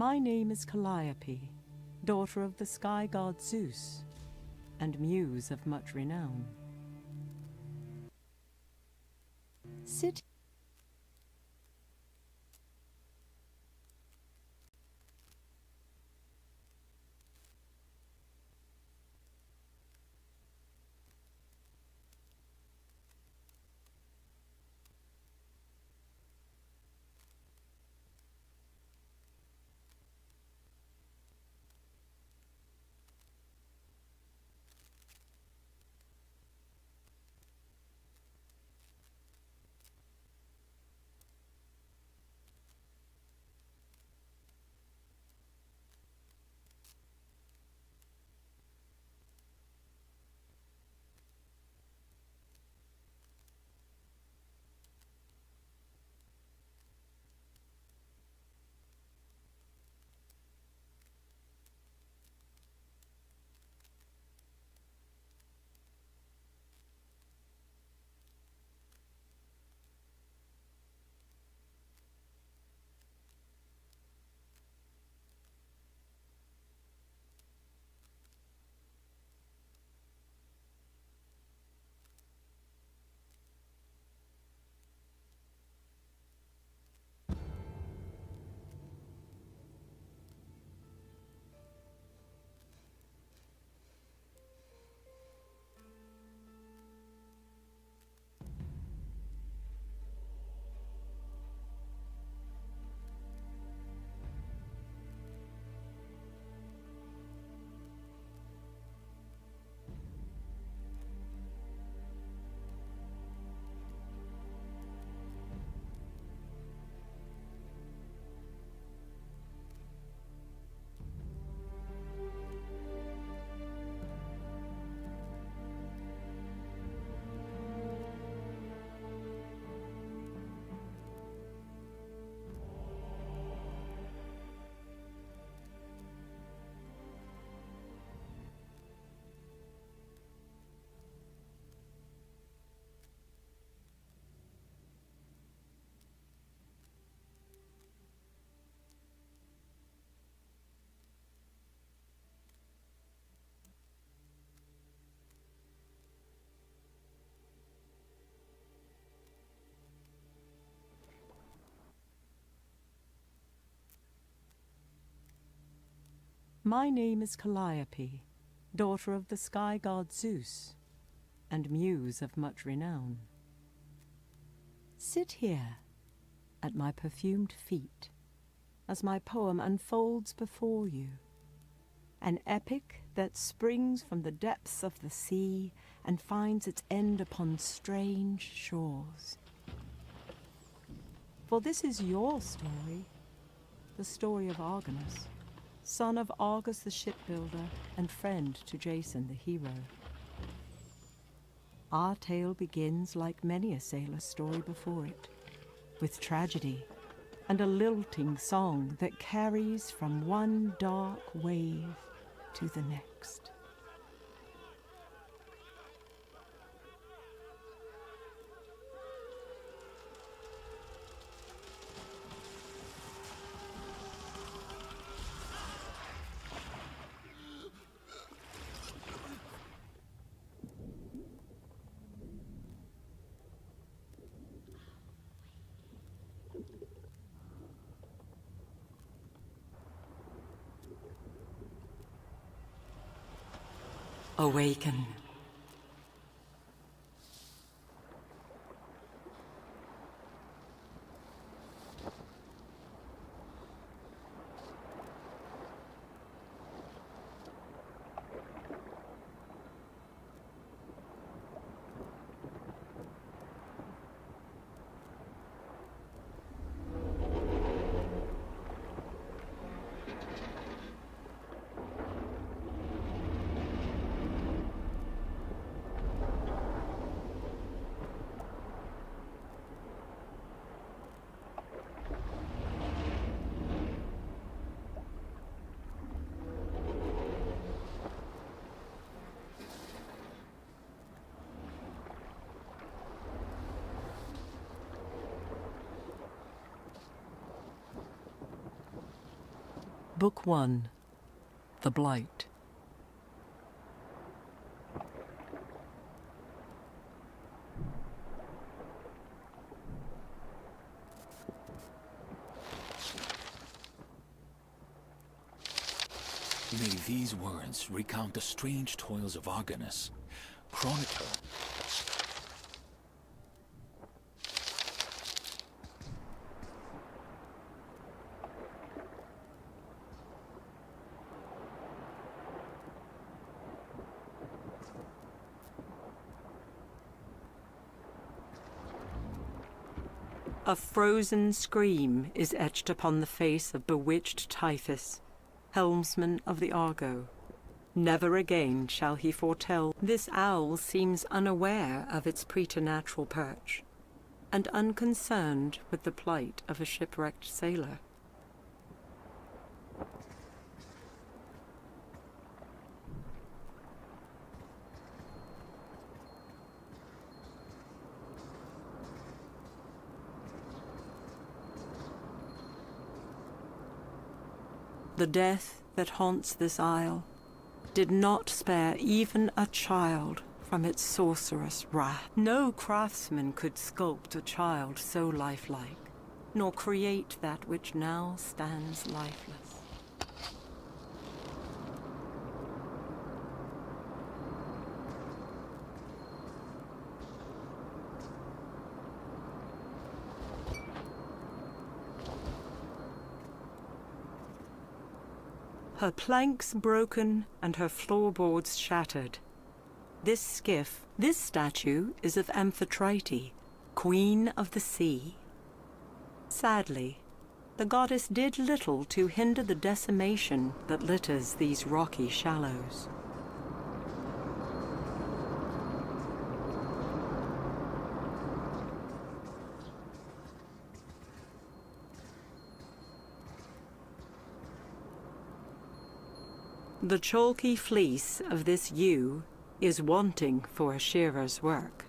My name is Calliope, daughter of the sky god Zeus, and muse of much renown. Sit My name is Calliope, daughter of the sky god Zeus, and muse of much renown. Sit here, at my perfumed feet, as my poem unfolds before you, an epic that springs from the depths of the sea and finds its end upon strange shores. For this is your story, the story of Argons, son of Argus the shipbuilder and friend to Jason the hero. Our tale begins like many a sailor's story before it, with tragedy and a lilting song that carries from one dark wave to the next. Awaken. Book 1. The Blight. May these words recount the strange toils of Argons, chronicler. A frozen scream is etched upon the face of bewitched Typhus, helmsman of the Argo. Never again shall he foretell. This owl seems unaware of its preternatural perch, and unconcerned with the plight of a shipwrecked sailor. The death that haunts this isle did not spare even a child from its sorcerous wrath. No craftsman could sculpt a child so lifelike, nor create that which now stands lifeless. Her planks broken and her floorboards shattered. This statue is of Amphitrite, Queen of the Sea. Sadly, the goddess did little to hinder the decimation that litters these rocky shallows. The chalky fleece of this ewe is wanting for a shearer's work.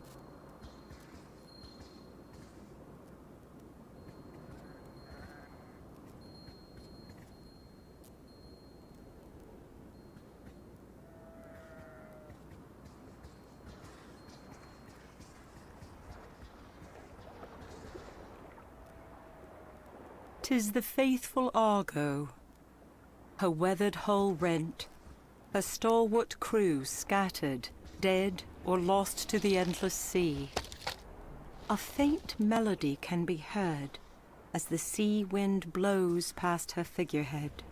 "'Tis the faithful Argo, her weathered hull rent, her stalwart crew scattered, dead or lost to the endless sea. A faint melody can be heard as the sea wind blows past her figurehead.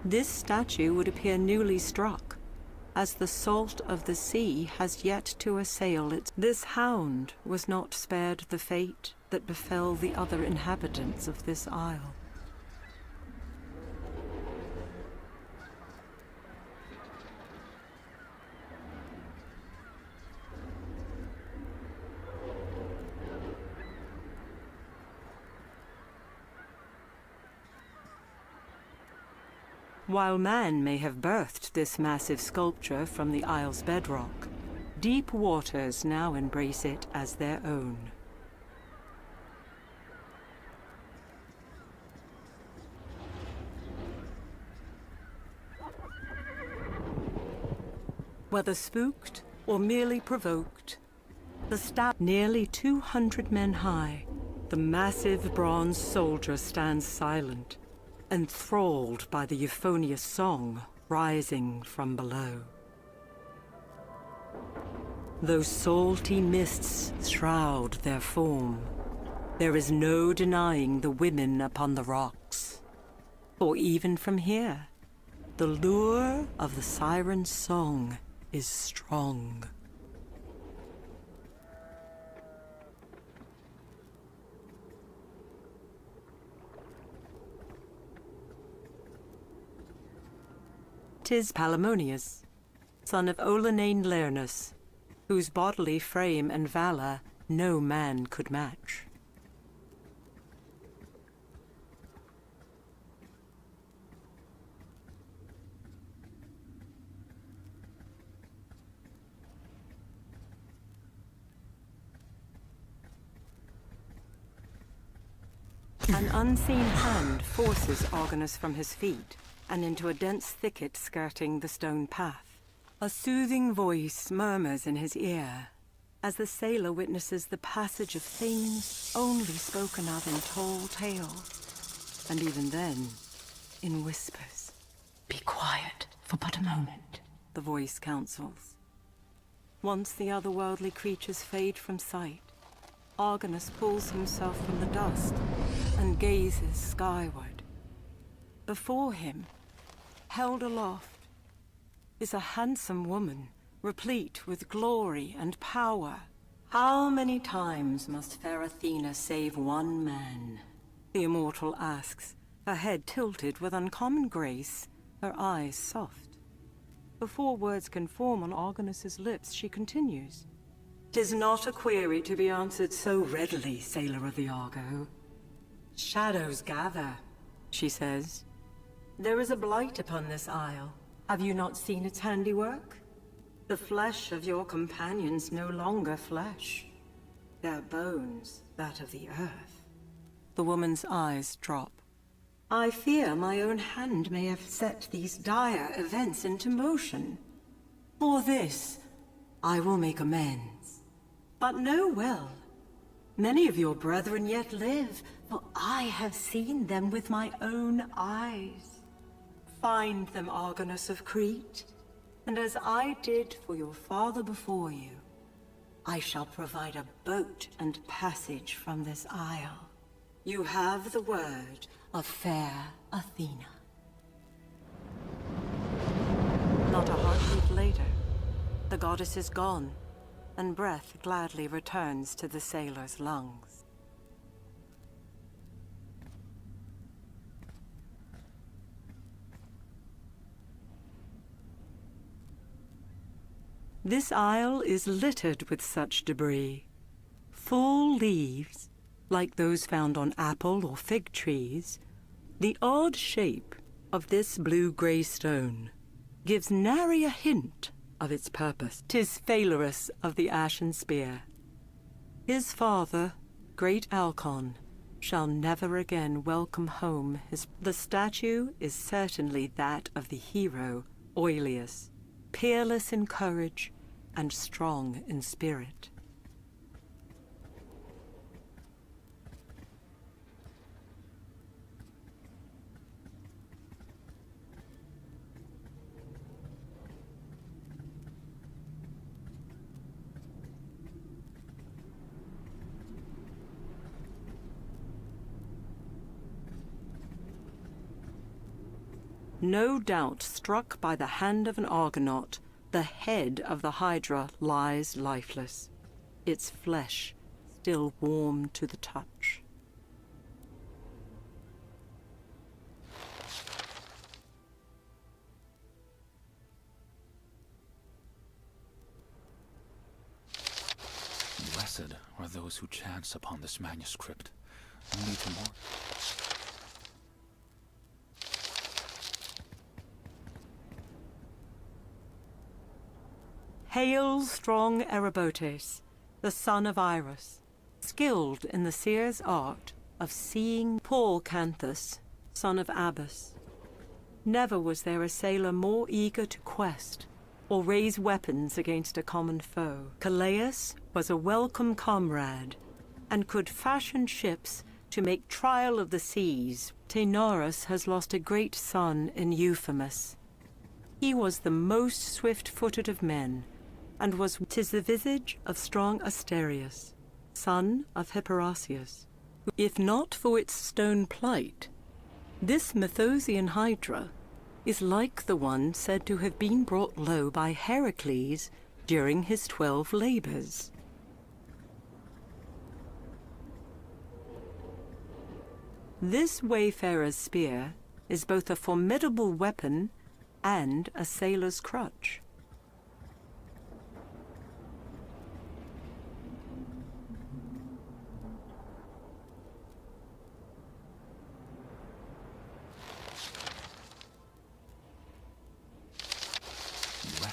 This statue would appear newly struck, as the salt of the sea has yet to assail it. This hound was not spared the fate that befell the other inhabitants of this isle. While man may have birthed this massive sculpture from the isle's bedrock, deep waters now embrace it as their own. Whether spooked or merely provoked, the nearly 200 men high, the massive bronze soldier stands silent, enthralled by the euphonious song rising from below. Though salty mists shroud their form, there is no denying the women upon the rocks. For even from here, the lure of the siren's song is strong. "'Tis Palamonius, son of Olenane Lernus, whose bodily frame and valor no man could match. An unseen hand forces Argons from his feet and into a dense thicket skirting the stone path. A soothing voice murmurs in his ear as the sailor witnesses the passage of things only spoken of in tall tales, and even then, in whispers. "Be quiet for but a moment," the voice counsels. Once the otherworldly creatures fade from sight, Argons pulls himself from the dust and gazes skyward. Before him, held aloft, is a handsome woman, replete with glory and power. How many times must fair Athena save one man? The immortal asks, her head tilted with uncommon grace, her eyes soft. Before words can form on Argos' lips, she continues. "'Tis not a query to be answered so readily, sailor of the Argo. Shadows gather," she says. "There is a blight upon this isle. Have you not seen its handiwork? The flesh of your companions no longer flesh. Their bones, that of the earth." The woman's eyes drop. "I fear my own hand may have set these dire events into motion. For this, I will make amends. But know well, many of your brethren yet live, for I have seen them with my own eyes. Find them, Argos of Crete, and as I did for your father before you, I shall provide a boat and passage from this isle. You have the word of fair Athena." Not a heartbeat later, the goddess is gone, and breath gladly returns to the sailor's lungs. This isle is littered with such debris. Full leaves, like those found on apple or fig trees, the odd shape of this blue-gray stone gives nary a hint of its purpose. 'Tis Phalurus of the Ashen Spear. His father, great Alcon, shall never again welcome home his... The statue is certainly that of the hero, Oileus, peerless in courage and strong in spirit. No doubt struck by the hand of an Argonaut, the head of the Hydra lies lifeless, its flesh still warm to the touch. Blessed are those who chance upon this manuscript, only to more. Hail, strong Erebotes, the son of Iris, skilled in the seer's art of seeing. Paul Canthus, son of Abas. Never was there a sailor more eager to quest or raise weapons against a common foe. Calais was a welcome comrade and could fashion ships to make trial of the seas. Taenarus has lost a great son in Euphemus. He was the most swift-footed of men, and was 'tis the visage of strong Asterius, son of Hipparasius. If not for its stone plight, this Methosian Hydra is like the one said to have been brought low by Heracles during his 12 labors. This wayfarer's spear is both a formidable weapon and a sailor's crutch.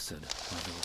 Blessed are those.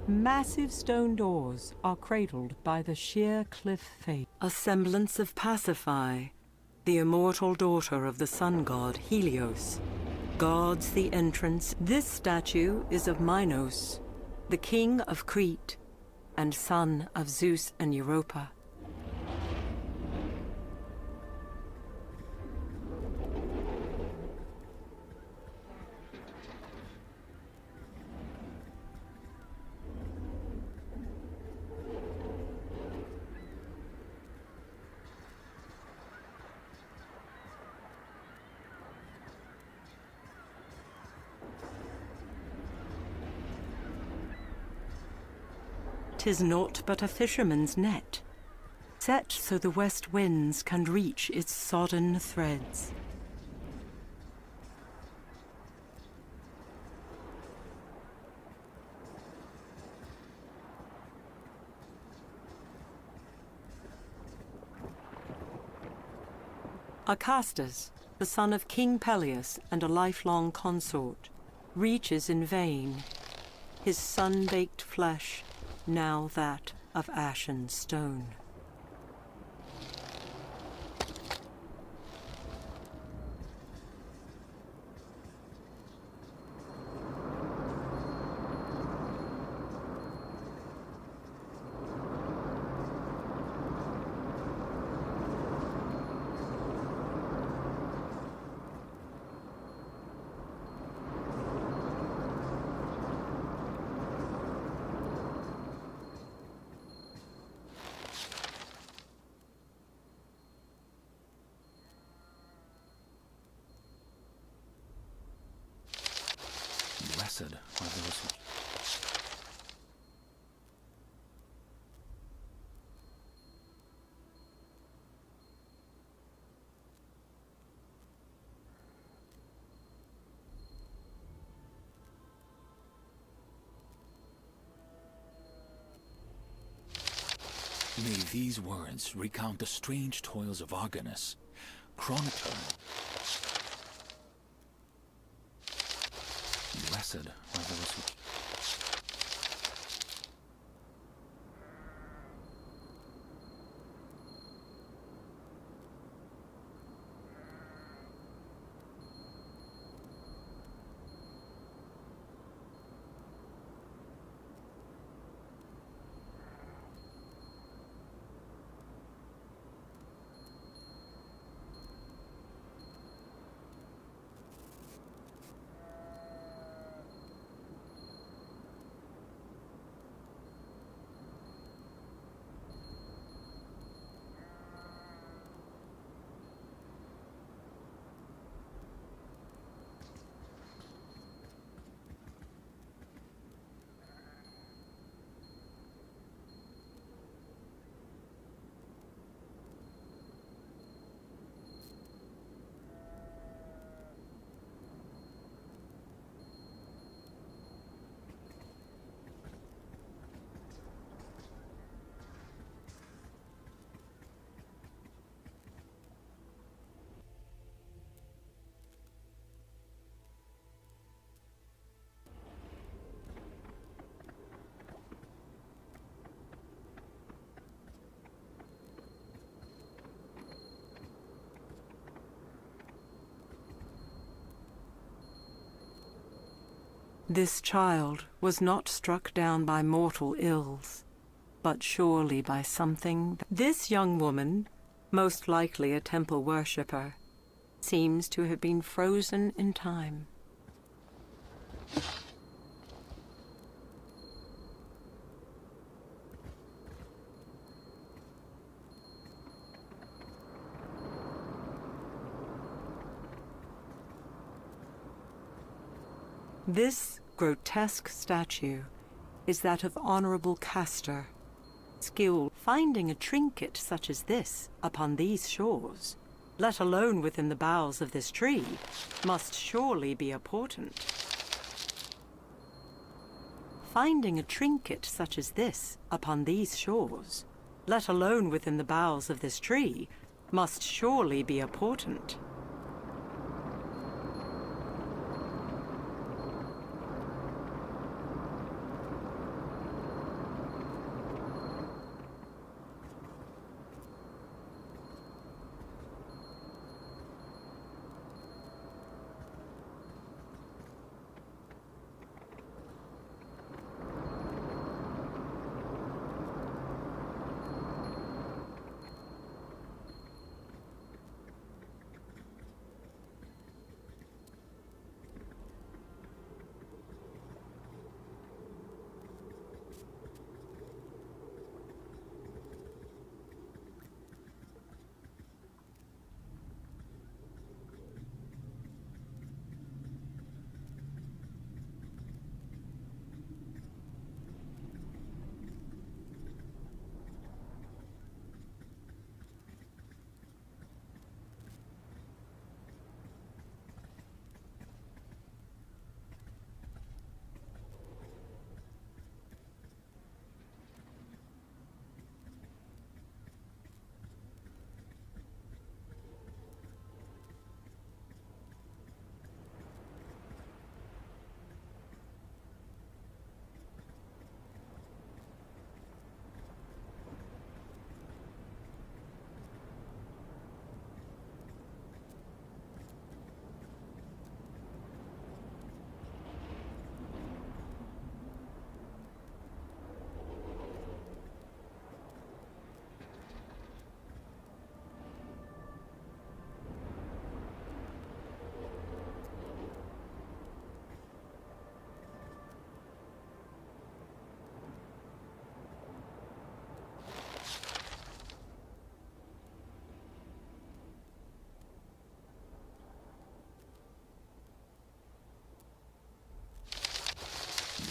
Massive stone doors are cradled by the sheer cliff face. A semblance of Pasiphae, the immortal daughter of the sun god Helios, guards the entrance. This statue is of Minos, the king of Crete, and son of Zeus and Europa. "'Tis naught but a fisherman's net, set so the west winds can reach its sodden threads." Acastus, the son of King Peleus and a lifelong consort, reaches in vain, his sun-baked flesh now that of ashen stone. Blessed are those who... May these words recount the strange toils of Argons, chronicler. Blessed are those who... This child was not struck down by mortal ills, but surely by something. This young woman, most likely a temple worshipper, seems to have been frozen in time. This grotesque statue is that of Honorable Castor. Skill finding a trinket such as this upon these shores, let alone within the boughs of this tree, must surely be a portent. Finding a trinket such as this upon these shores, let alone within the boughs of this tree, must surely be a portent.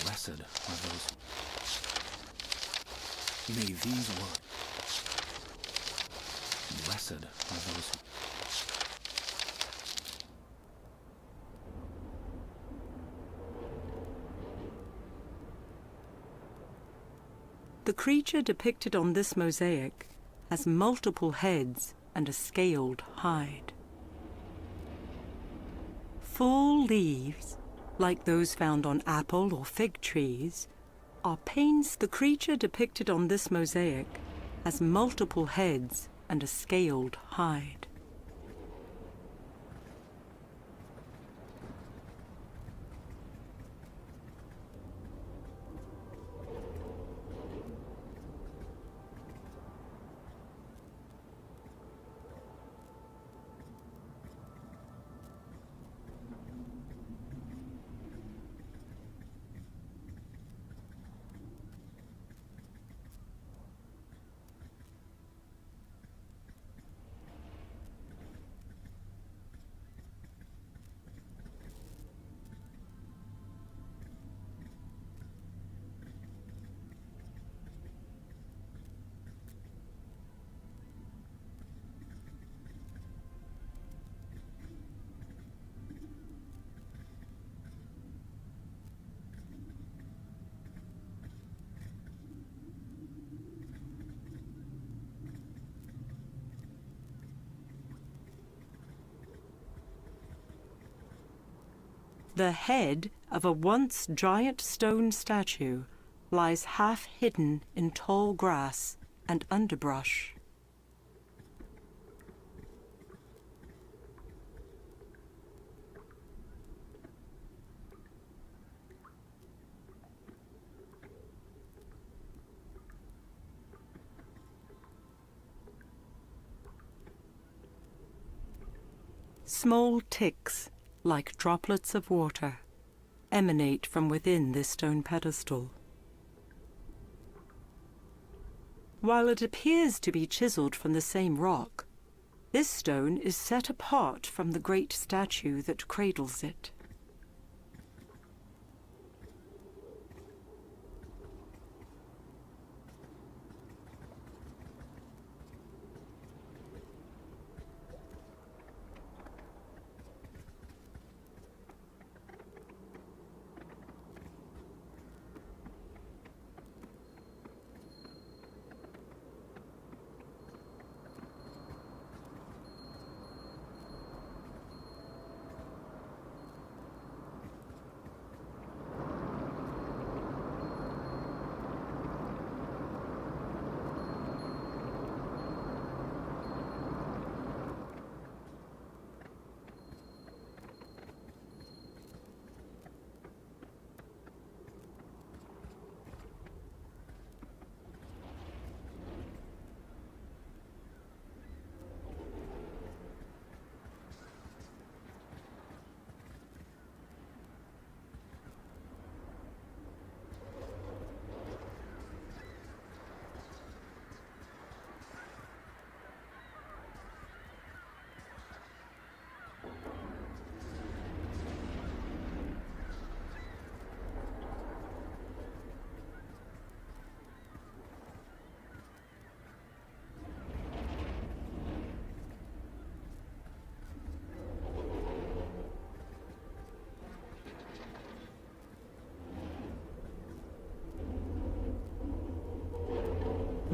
Blessed are those. May these words. Blessed are those. The creature depicted on this mosaic has multiple heads and a scaled hide. Full leaves, like those found on apple or fig trees, are paints. The creature depicted on this mosaic has multiple heads and a scaled hide. The head of a once giant stone statue lies half hidden in tall grass and underbrush. Small ticks, like droplets of water, emanate from within this stone pedestal. While it appears to be chiseled from the same rock, this stone is set apart from the great statue that cradles it.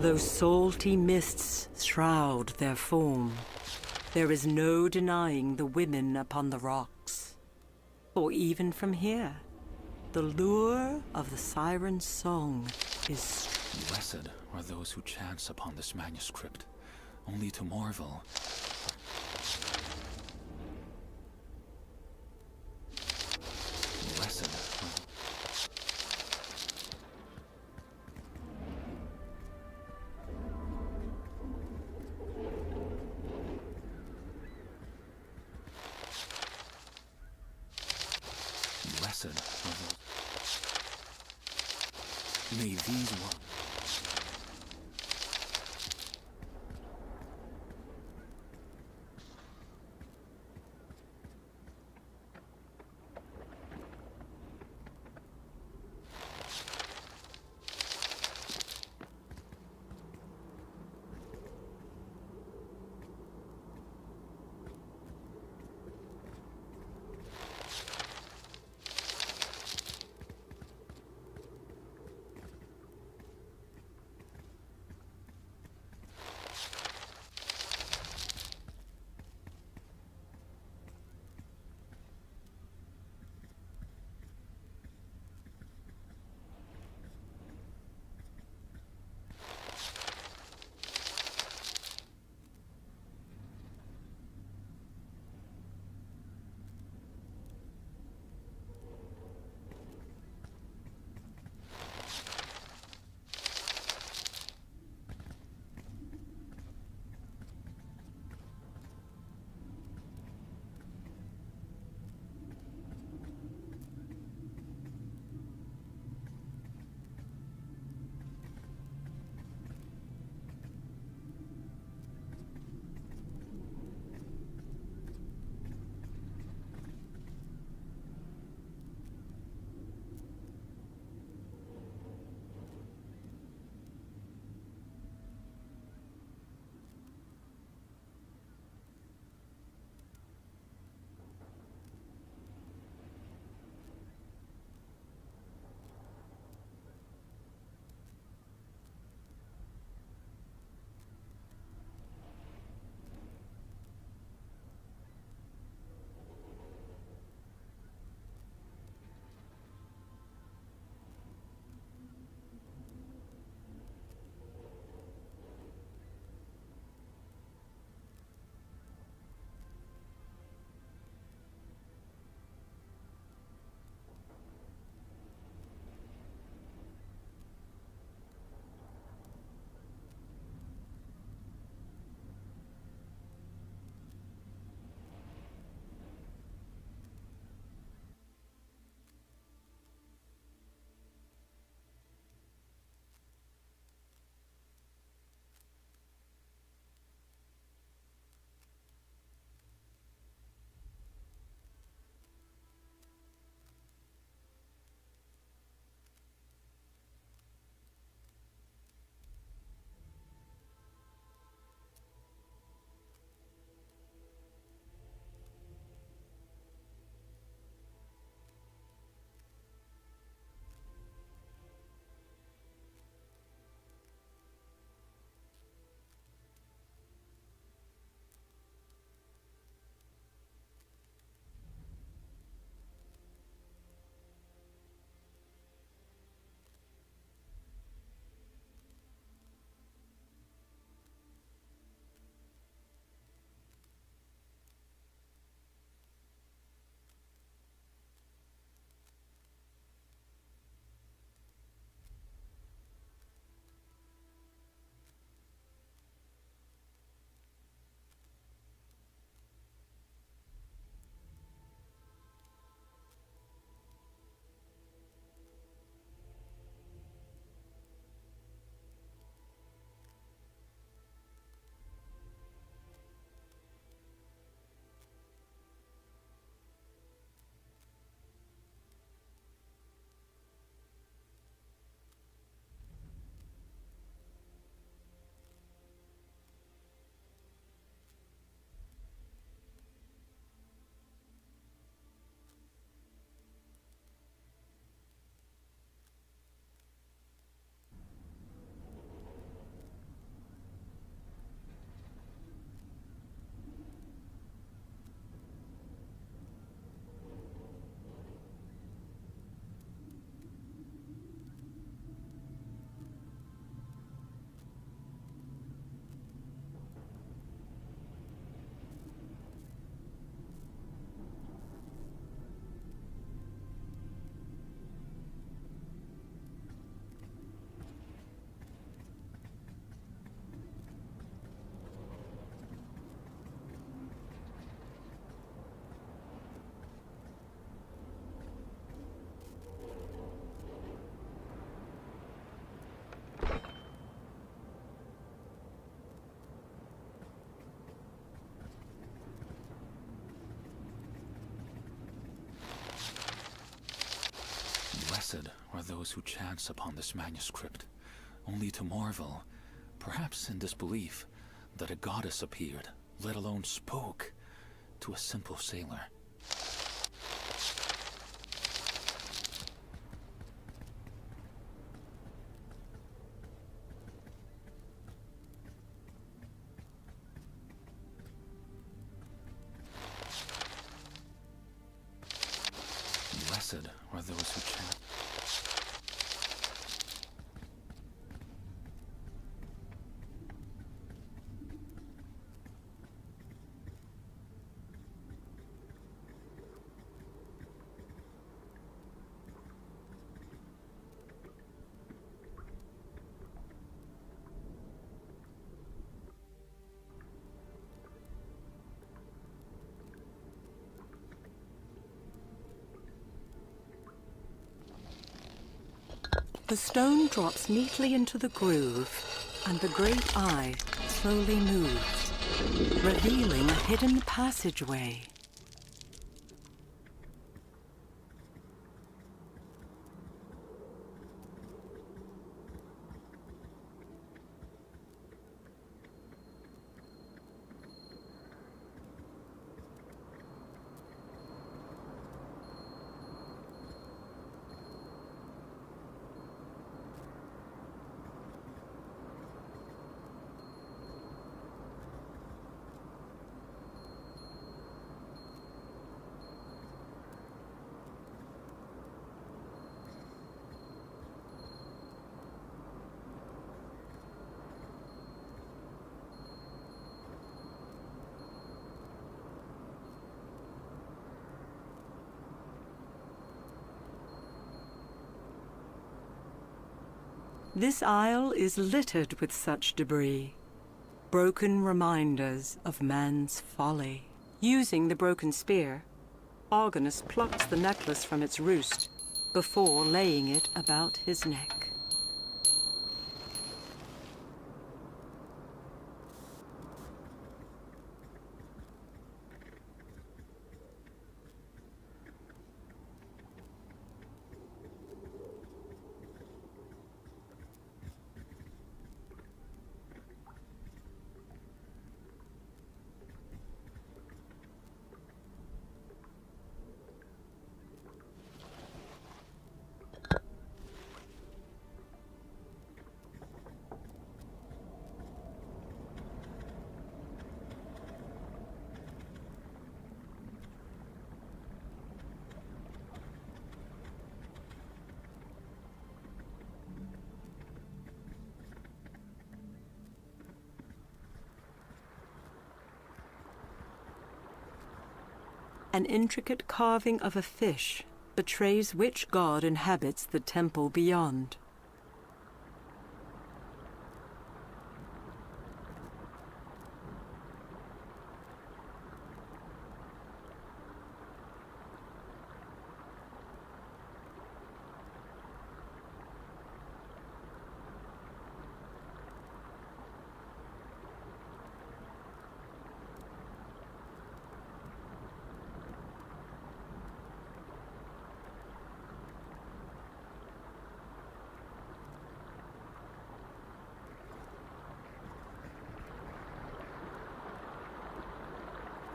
Those salty mists shroud their form. There is no denying the women upon the rocks. For even from here, the lure of the siren's song is... Blessed are those who chance upon this manuscript, only to marvel. Blessed are... Blessed are those... May these words... Blessed are those who chance upon this manuscript, only to marvel, perhaps in disbelief, that a goddess appeared, let alone spoke, to a simple sailor. Blessed are those who chant. The stone drops neatly into the groove, and the great eye slowly moves, revealing a hidden passageway. This isle is littered with such debris, broken reminders of man's folly. Using the broken spear, Argons plucks the necklace from its roost before laying it about his neck. An intricate carving of a fish betrays which god inhabits the temple beyond.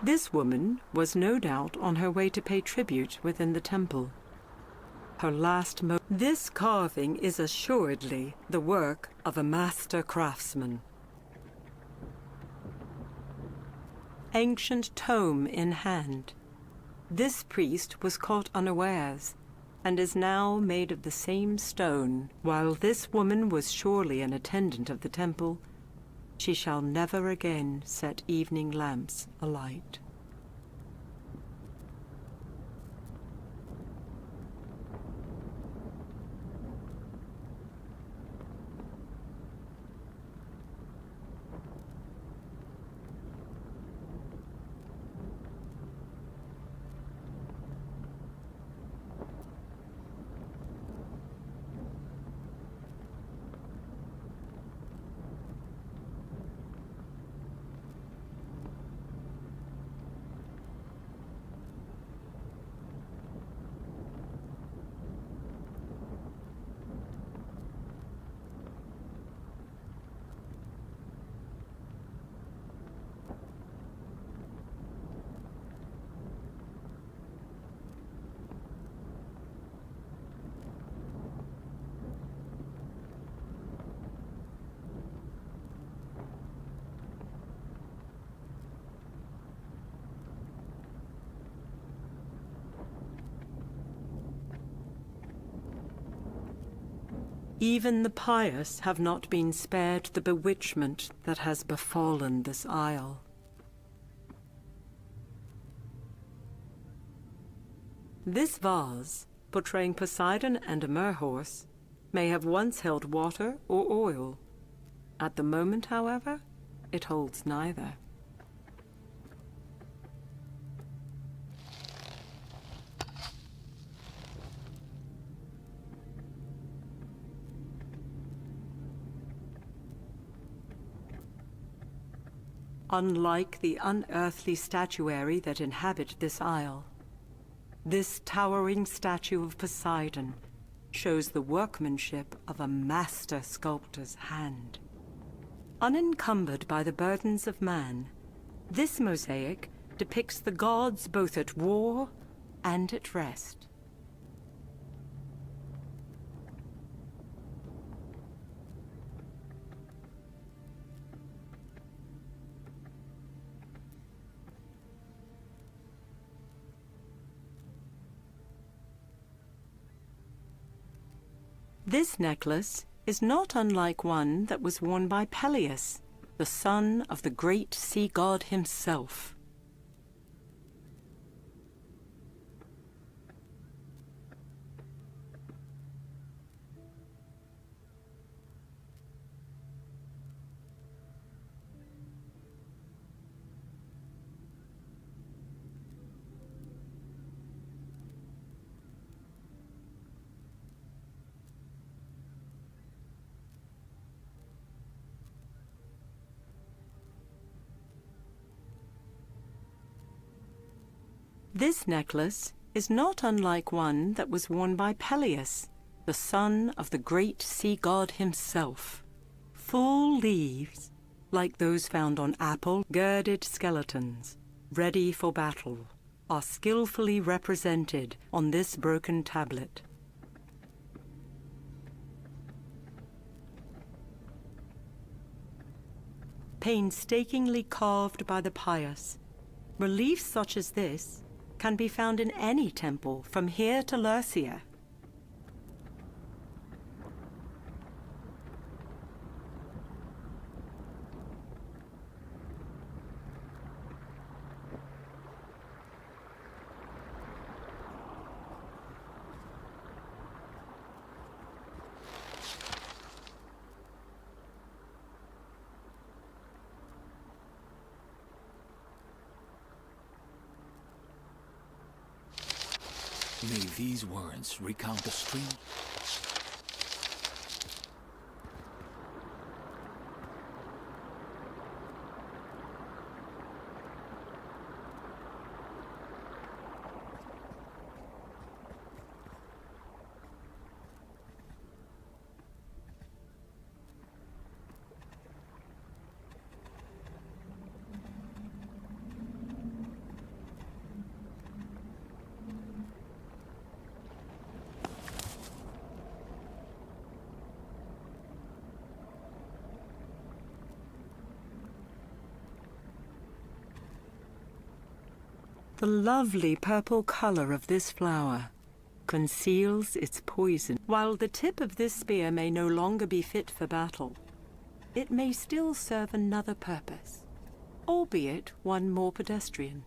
This woman was no doubt on her way to pay tribute within the temple. Her last This carving is assuredly the work of a master craftsman. Ancient tome in hand, this priest was caught unawares and is now made of the same stone. While this woman was surely an attendant of the temple, she shall never again set evening lamps alight. Even the pious have not been spared the bewitchment that has befallen this isle. This vase, portraying Poseidon and a merhorse, may have once held water or oil. At the moment, however, it holds neither. Unlike the unearthly statuary that inhabit this isle, this towering statue of Poseidon shows the workmanship of a master sculptor's hand. Unencumbered by the burdens of man, this mosaic depicts the gods both at war and at rest. This necklace is not unlike one that was worn by Peleus, the son of the great sea god himself. This necklace is not unlike one that was worn by Peleus, the son of the great sea god himself. Full leaves, like those found on apple-girded skeletons, ready for battle, are skillfully represented on this broken tablet. Painstakingly carved by the pious, reliefs such as this can be found in any temple from here to Lurcia. May these words recount the stream. The lovely purple color of this flower conceals its poison. While the tip of this spear may no longer be fit for battle, it may still serve another purpose, albeit one more pedestrian.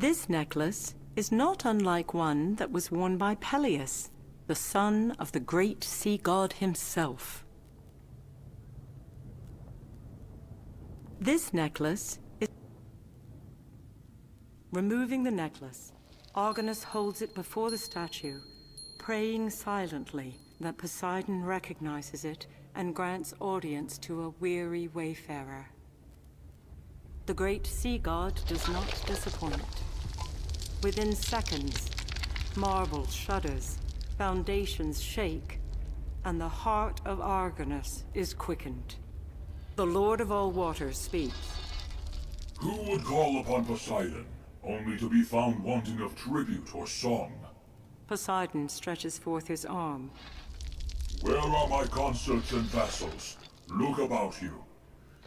This necklace is not unlike one that was worn by Peleus, the son of the great sea god himself. This necklace is... Removing the necklace, Argons holds it before the statue, praying silently that Poseidon recognizes it and grants audience to a weary wayfarer. The great sea god does not disappoint. Within seconds, marble shudders, foundations shake, and the heart of Argons is quickened. The Lord of all waters speaks. Who would call upon Poseidon, only to be found wanting of tribute or song? Poseidon stretches forth his arm. Where are my consorts and vassals? Look about you.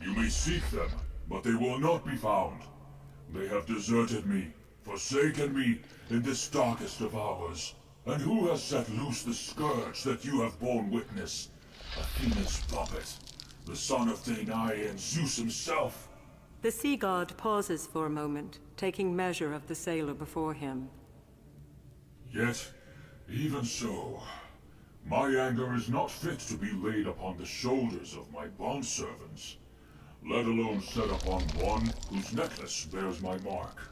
You may seek them, but they will not be found. They have deserted me, forsaken me in this darkest of hours. And who has set loose the scourge that you have borne witness? Athena's puppet, the son of Danae and Zeus himself. The sea god pauses for a moment, taking measure of the sailor before him. Yet, even so, my anger is not fit to be laid upon the shoulders of my bondservants, let alone set upon one whose necklace bears my mark.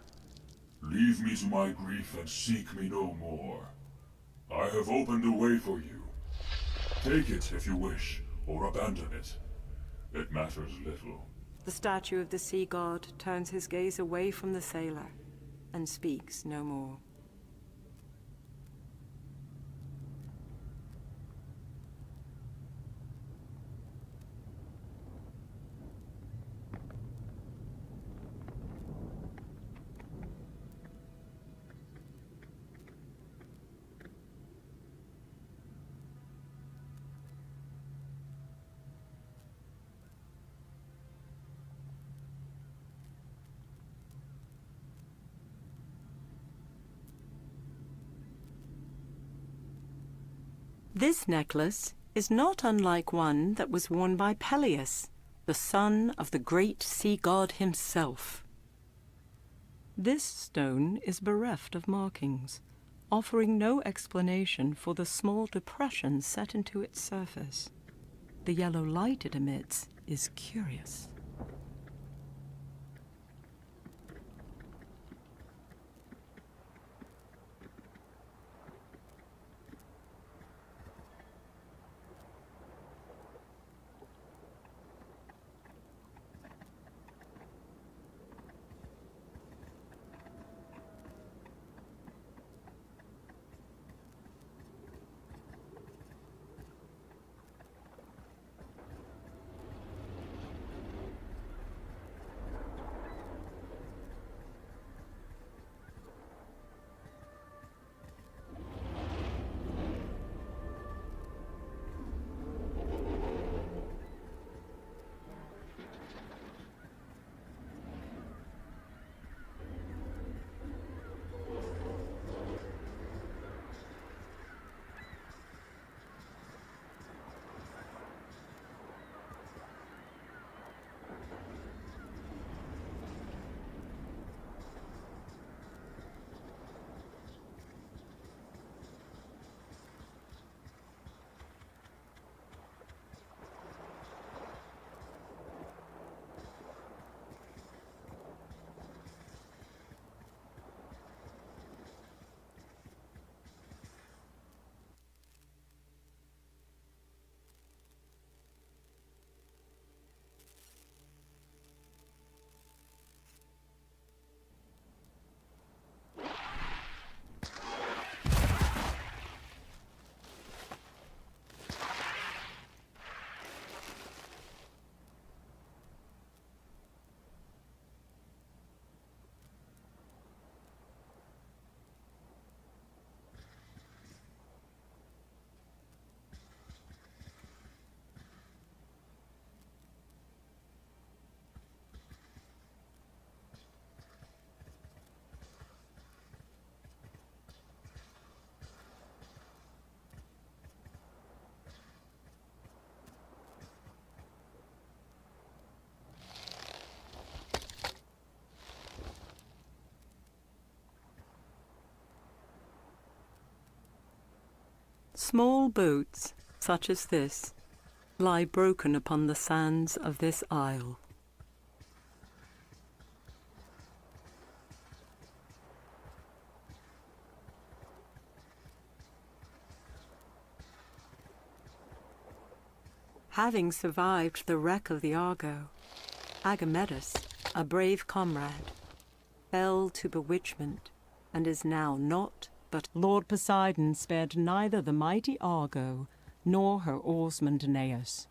Leave me to my grief and seek me no more. I have opened a way for you. Take it if you wish, or abandon it. It matters little. The statue of the sea god turns his gaze away from the sailor and speaks no more. This necklace is not unlike one that was worn by Peleus, the son of the great sea god himself. This stone is bereft of markings, offering no explanation for the small depression set into its surface. The yellow light it emits is curious. Small boats, such as this, lie broken upon the sands of this isle. Having survived the wreck of the Argo, Agamedus, a brave comrade, fell to bewitchment and is now not but Lord Poseidon spared neither the mighty Argo nor her oarsman Danaus,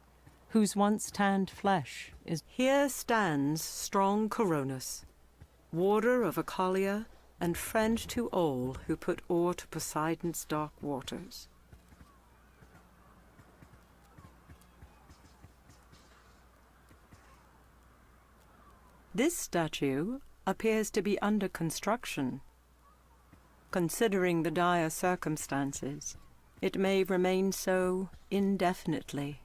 whose once tanned flesh is... Here stands strong Coronis, warder of Achalia and friend to all who put oar to Poseidon's dark waters. This statue appears to be under construction. Considering the dire circumstances, it may remain so indefinitely.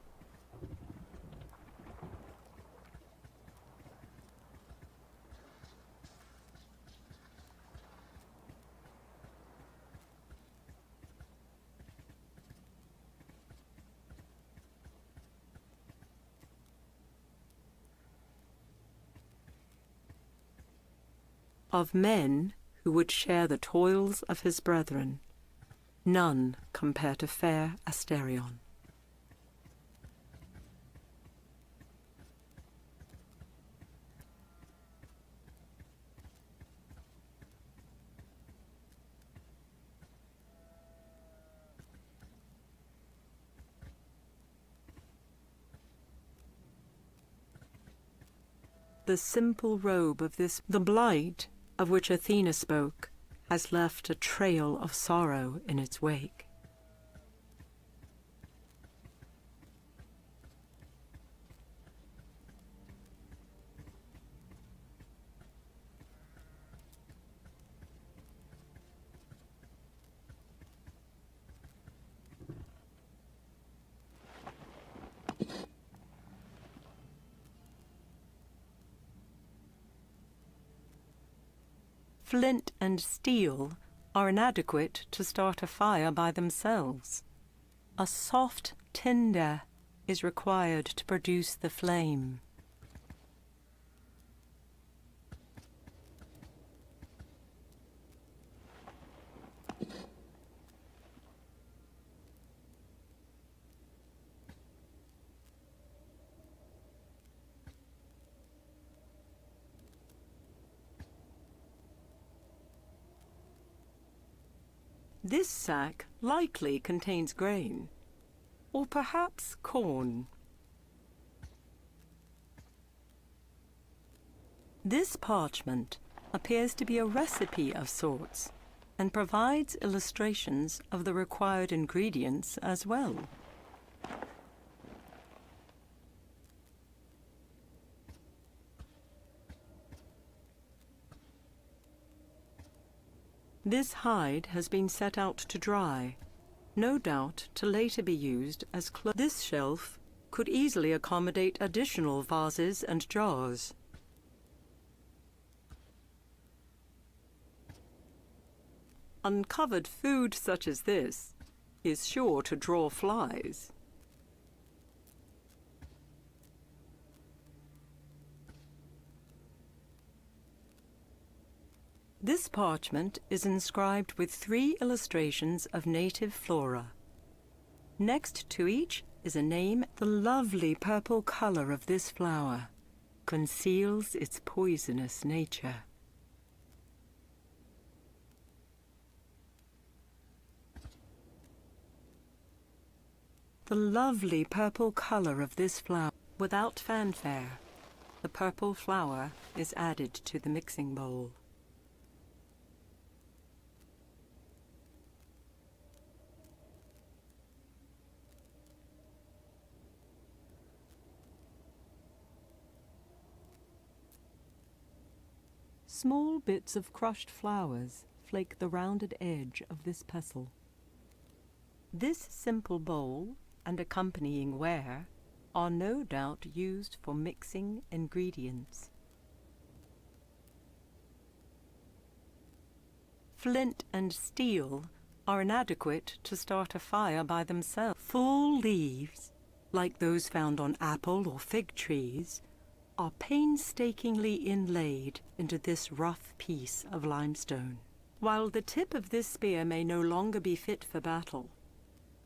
Of men who would share the toils of his brethren, none compare to fair Asterion. The simple robe of this, the blight of which Athena spoke, has left a trail of sorrow in its wake. Flint and steel are inadequate to start a fire by themselves. A soft tinder is required to produce the flame. This sack likely contains grain, or perhaps corn. This parchment appears to be a recipe of sorts, and provides illustrations of the required ingredients as well. This hide has been set out to dry, no doubt to later be used as cloth. This shelf could easily accommodate additional vases and jars. Uncovered food such as this is sure to draw flies. This parchment is inscribed with 3 illustrations of native flora. Next to each is a name. The lovely purple color of this flower conceals its poisonous nature. The lovely purple color of this flower. Without fanfare, the purple flower is added to the mixing bowl. Small bits of crushed flowers flake the rounded edge of this pestle. This simple bowl and accompanying ware are no doubt used for mixing ingredients. Flint and steel are inadequate to start a fire by themselves. Full leaves, like those found on apple or fig trees, are painstakingly inlaid into this rough piece of limestone. While the tip of this spear may no longer be fit for battle,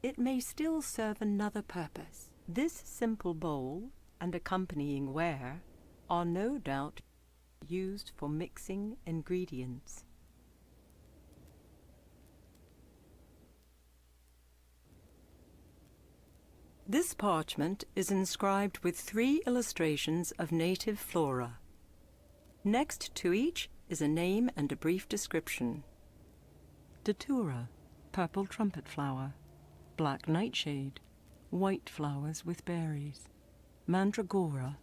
it may still serve another purpose. This simple bowl and accompanying ware are no doubt used for mixing ingredients. This parchment is inscribed with 3 illustrations of native flora. Next to each is a name and a brief description. Datura, purple trumpet flower. Black nightshade, white flowers with berries. Mandragora,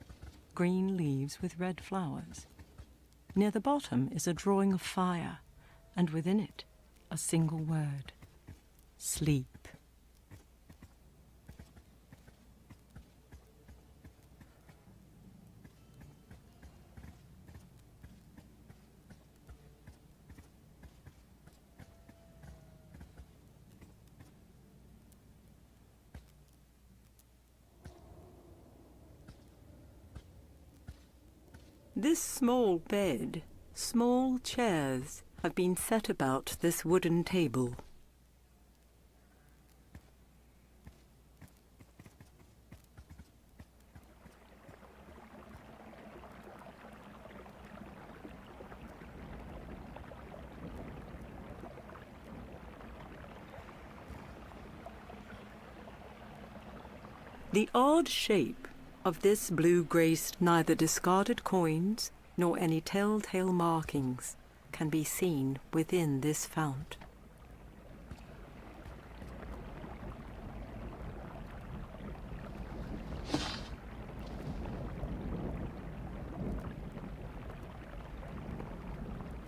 green leaves with red flowers. Near the bottom is a drawing of fire, and within it a single word: sleep. This small bed, small chairs have been set about this wooden table. The odd shape of this blue-grey neither discarded coins nor any telltale markings can be seen within this fount.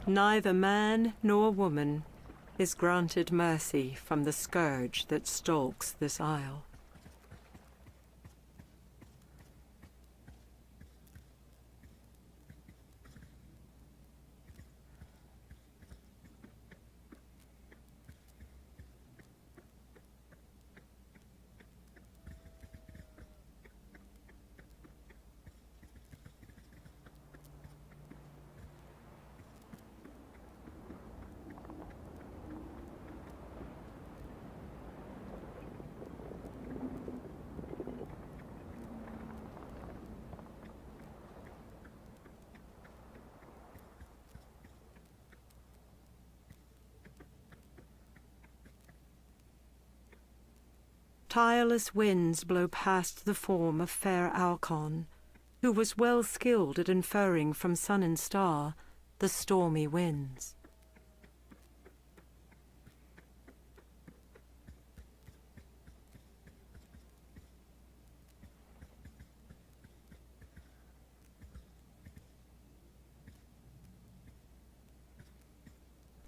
Neither man nor woman is granted mercy from the scourge that stalks this isle. Tireless winds blow past the form of fair Argon, who was well skilled at inferring from sun and star the stormy winds.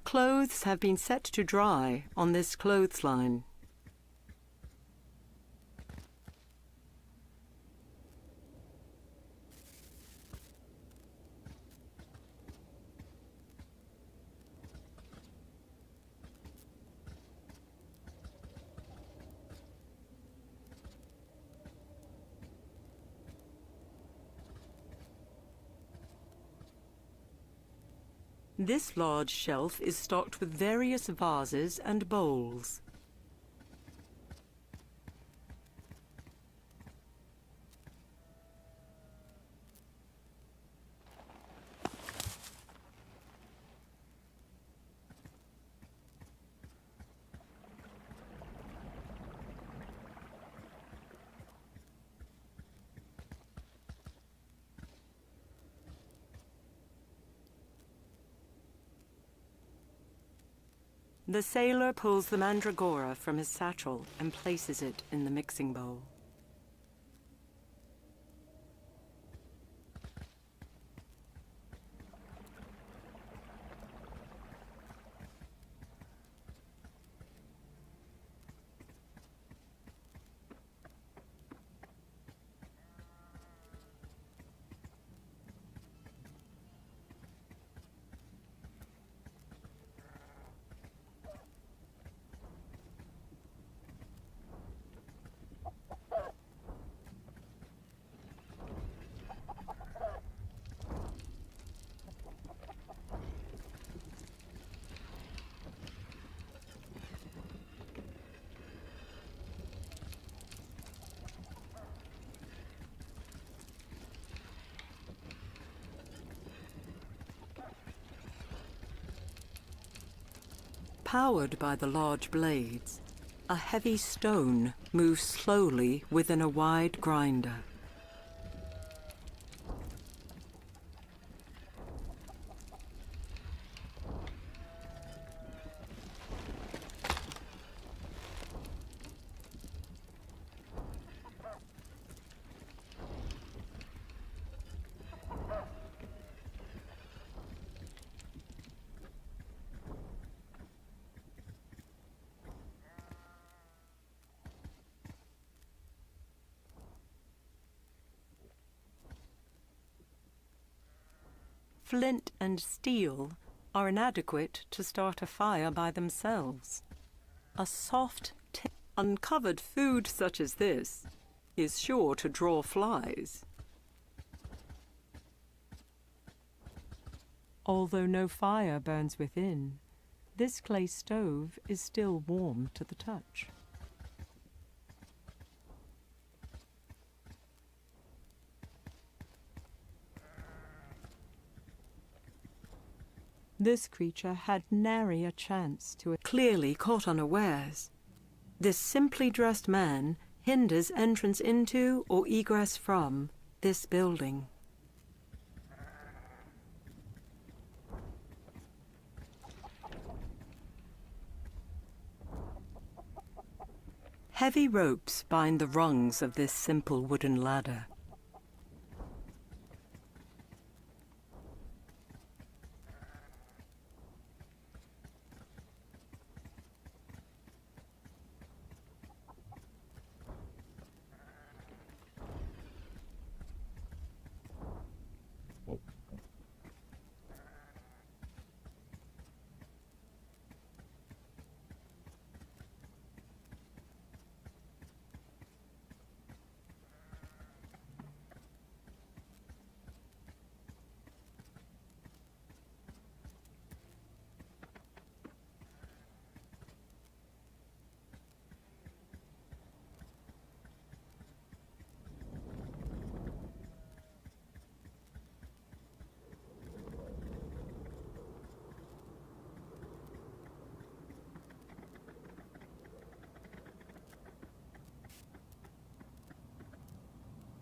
Clothes have been set to dry on this clothesline. This large shelf is stocked with various vases and bowls. The sailor pulls the mandragora from his satchel and places it in the mixing bowl. Powered by the large blades, a heavy stone moves slowly within a wide grinder. Flint and steel are inadequate to start a fire by themselves. A soft, uncovered food such as this is sure to draw flies. Although no fire burns within, this clay stove is still warm to the touch. This creature had nary a chance to... Clearly caught unawares, this simply dressed man hinders entrance into or egress from this building. Heavy ropes bind the rungs of this simple wooden ladder.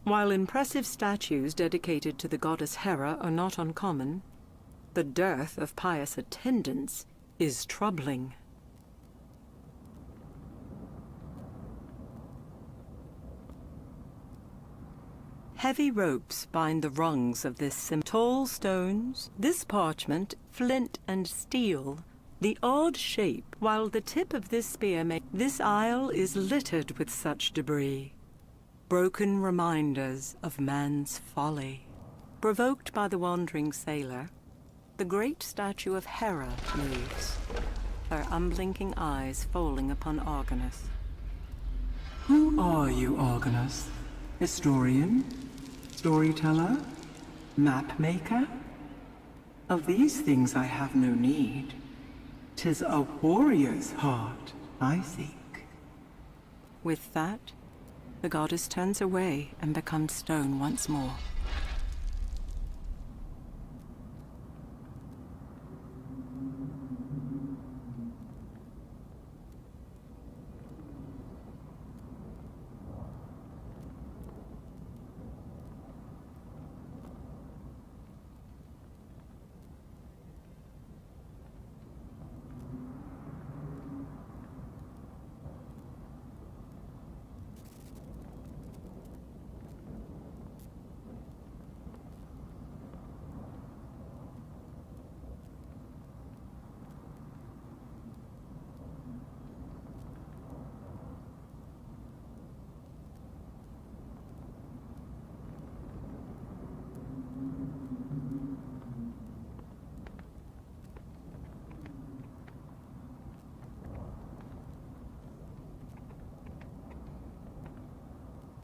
While impressive statues dedicated to the goddess Hera are not uncommon, the dearth of pious attendants is troubling. Heavy ropes bind the rungs of this tall stones, this parchment, flint and steel, the odd shape, while the tip of this spear this aisle is littered with such debris. Broken reminders of man's folly. Provoked by the wandering sailor, the great statue of Hera moves, her unblinking eyes falling upon Argons. Who are you, Argons? Historian? Storyteller? Map-maker? Of these things I have no need. 'Tis a warrior's heart I seek. With that, the goddess turns away and becomes stone once more.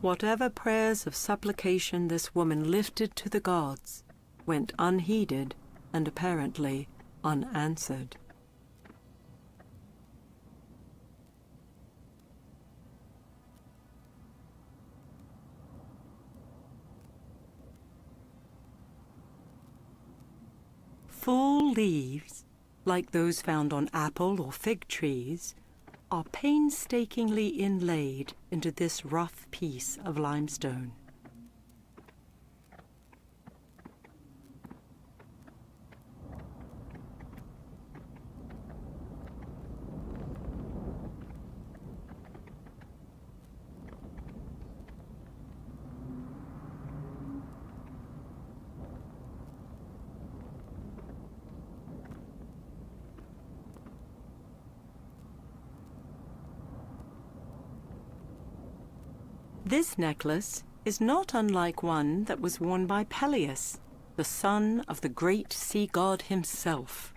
Whatever prayers of supplication this woman lifted to the gods went unheeded and apparently unanswered. Full leaves, like those found on apple or fig trees, are painstakingly inlaid into this rough piece of limestone. This necklace is not unlike one that was worn by Peleus, the son of the great sea god himself.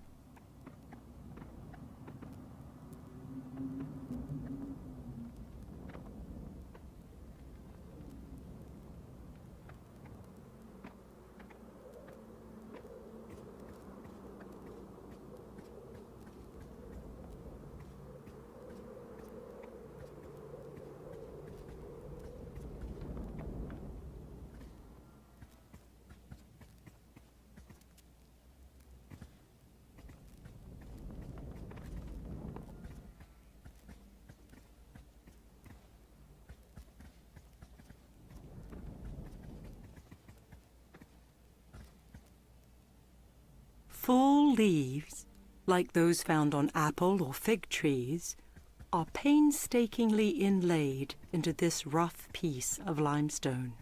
Full leaves, like those found on apple or fig trees, are painstakingly inlaid into this rough piece of limestone.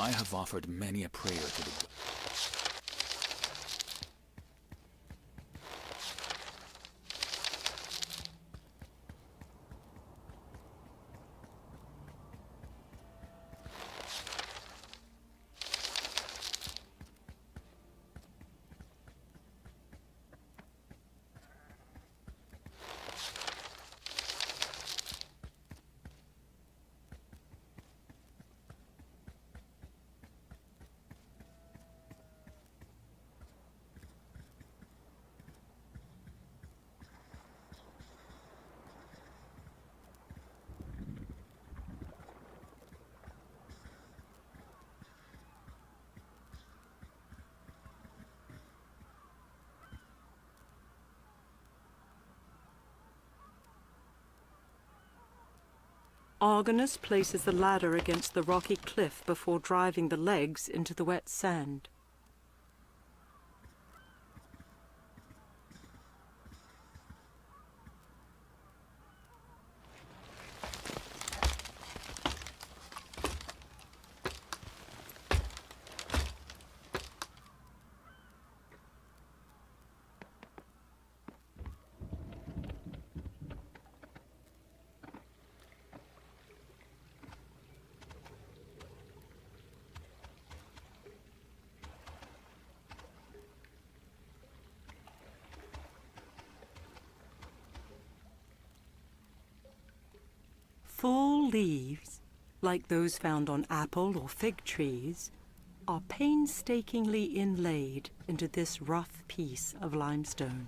I have offered many a prayer to the... Argons places the ladder against the rocky cliff before driving the legs into the wet sand. Full leaves, like those found on apple or fig trees, are painstakingly inlaid into this rough piece of limestone.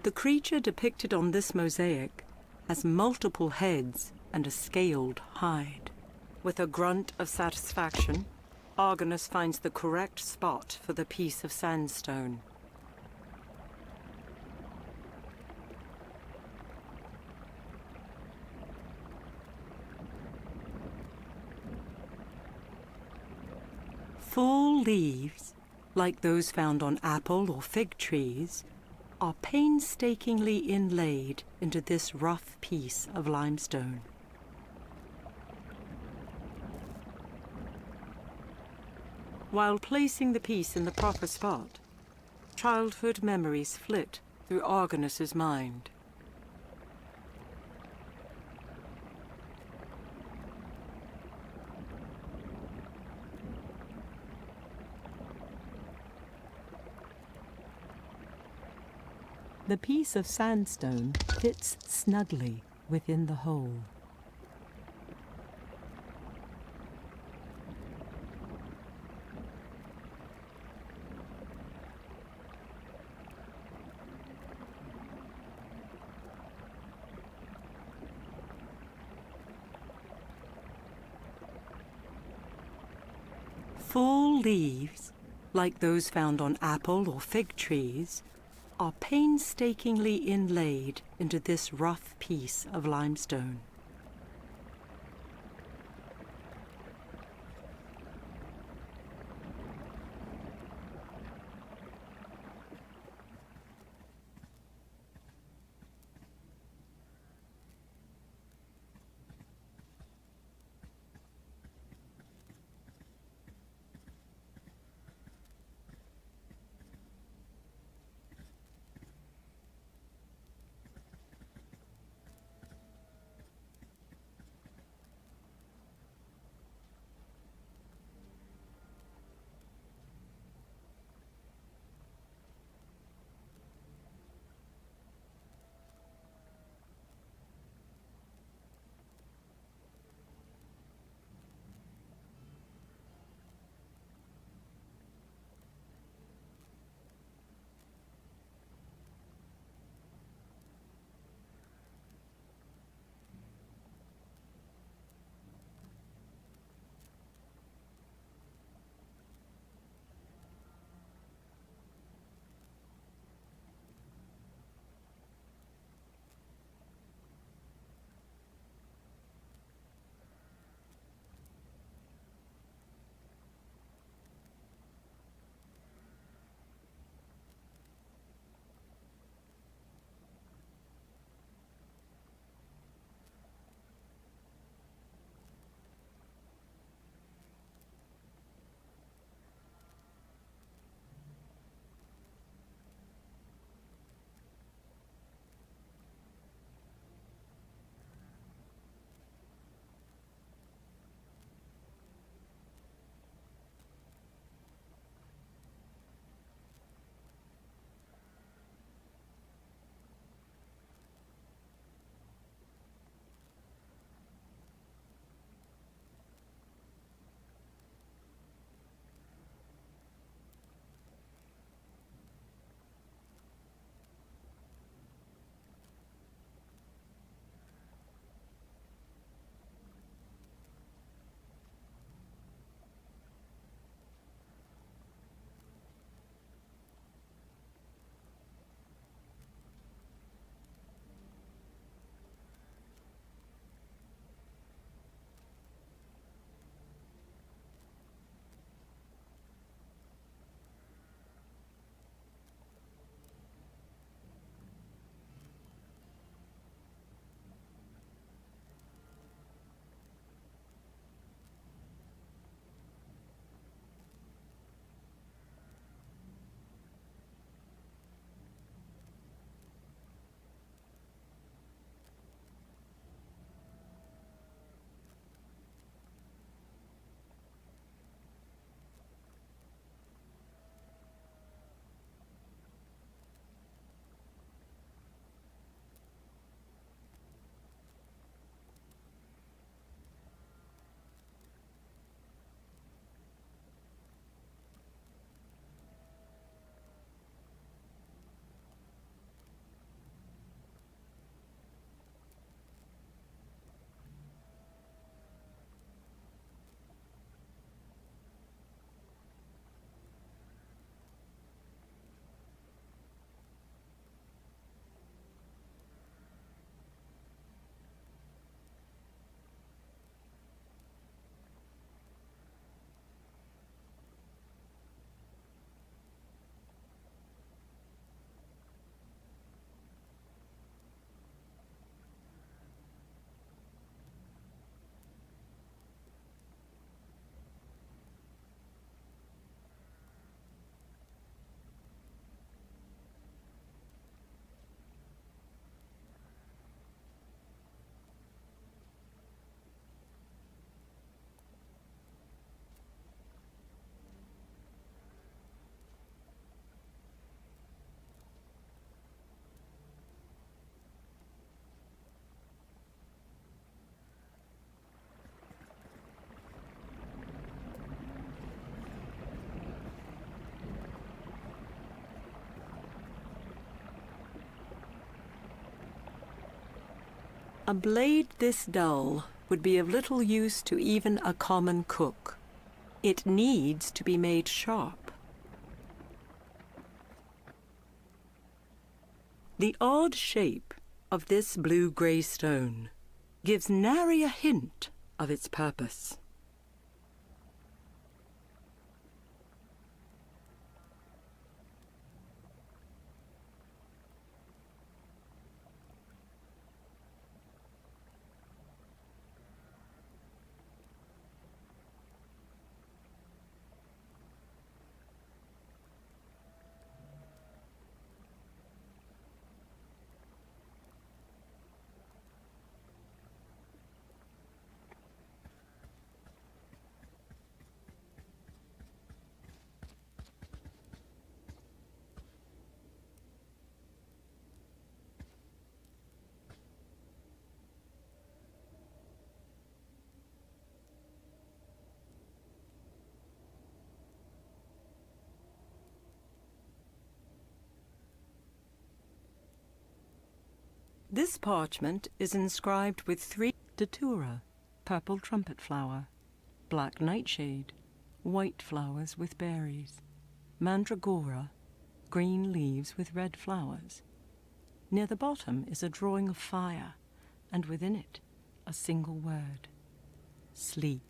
The creature depicted on this mosaic has multiple heads and a scaled hide. With a grunt of satisfaction, Argons finds the correct spot for the piece of sandstone. Full leaves, like those found on apple or fig trees, are painstakingly inlaid into this rough piece of limestone. While placing the piece in the proper spot, childhood memories flit through Argos' mind. The piece of sandstone fits snugly within the hole. Full leaves, like those found on apple or fig trees, are painstakingly inlaid into this rough piece of limestone. A blade this dull would be of little use to even a common cook. It needs to be made sharp. The odd shape of this blue-grey stone gives nary a hint of its purpose. This parchment is inscribed with 3 datura, purple trumpet flower, black nightshade, white flowers with berries, mandragora, green leaves with red flowers. Near the bottom is a drawing of fire, and within it a single word: sleep.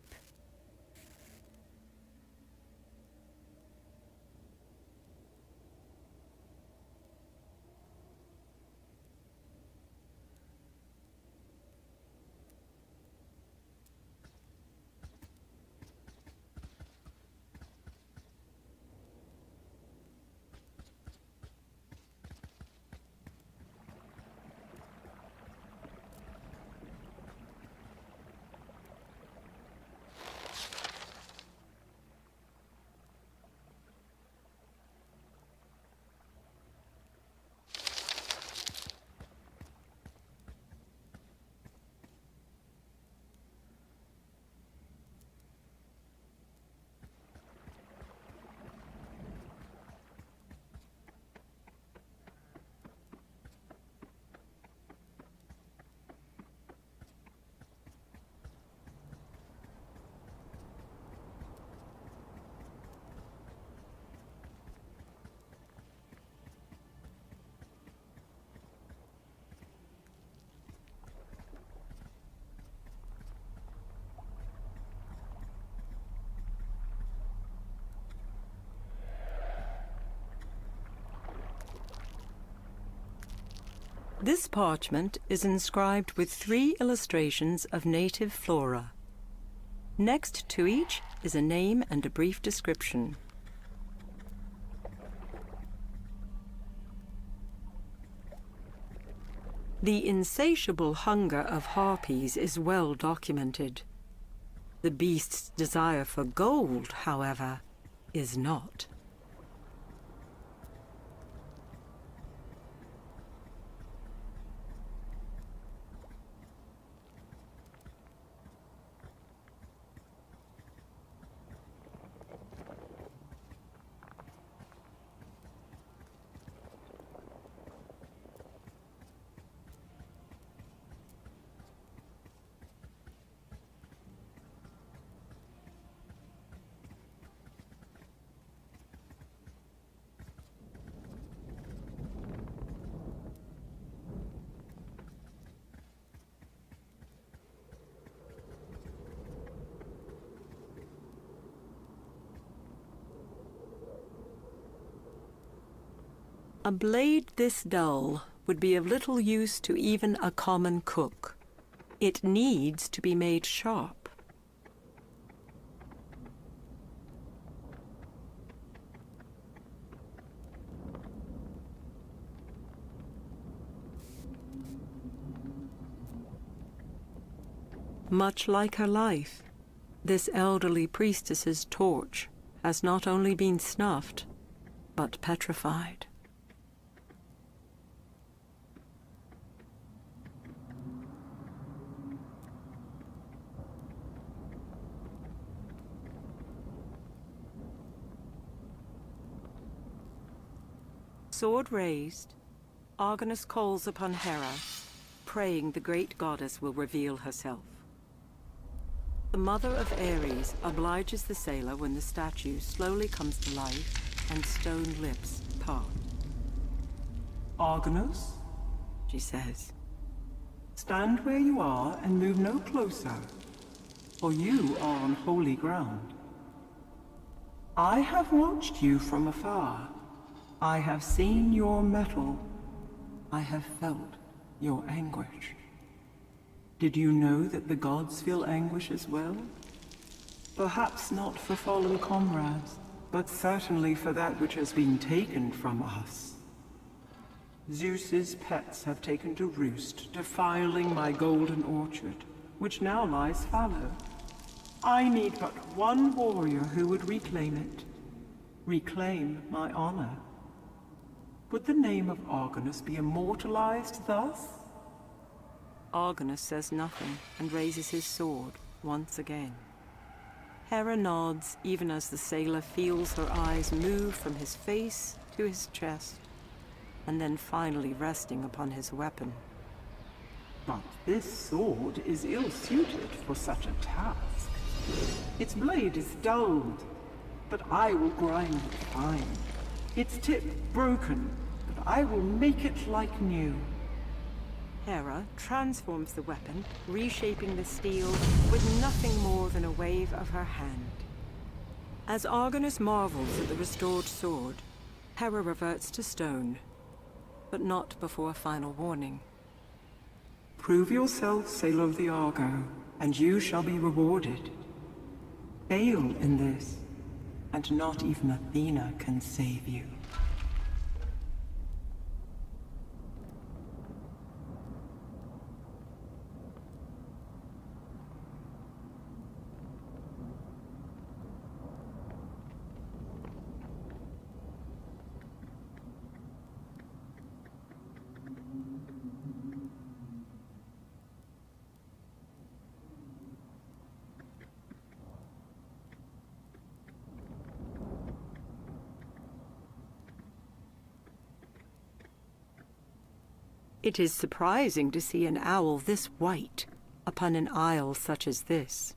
This parchment is inscribed with 3 illustrations of native flora. Next to each is a name and a brief description. The insatiable hunger of harpies is well documented. The beast's desire for gold, however, is not. A blade this dull would be of little use to even a common cook. It needs to be made sharp. Much like her life, this elderly priestess's torch has not only been snuffed, but petrified. Sword raised, Argons calls upon Hera, praying the great goddess will reveal herself. The mother of Ares obliges the sailor when the statue slowly comes to life and stone lips part. Argons, She says, stand where you are and move no closer, for you are on holy ground. I have watched you from afar. I have seen your mettle. I have felt your anguish. Did you know that the gods feel anguish as well? Perhaps not for fallen comrades, but certainly for that which has been taken from us. Zeus's pets have taken to roost, defiling my golden orchard, which now lies fallow. I need but one warrior who would reclaim it. Reclaim my honor. Would the name of Argonus be immortalized thus? Argonus says nothing and raises his sword once again. Hera nods even as the sailor feels her eyes move from his face to his chest, and then finally resting upon his weapon. But this sword is ill-suited for such a task. Its blade is dulled, but I will grind it fine. Its tip broken, but I will make it like new. Hera transforms the weapon, reshaping the steel with nothing more than a wave of her hand. As Argonus marvels at the restored sword, Hera reverts to stone, but not before a final warning. Prove yourself, sailor of the Argo, and you shall be rewarded. Fail in this, and not even Athena can save you. It is surprising to see an owl this white upon an isle such as this.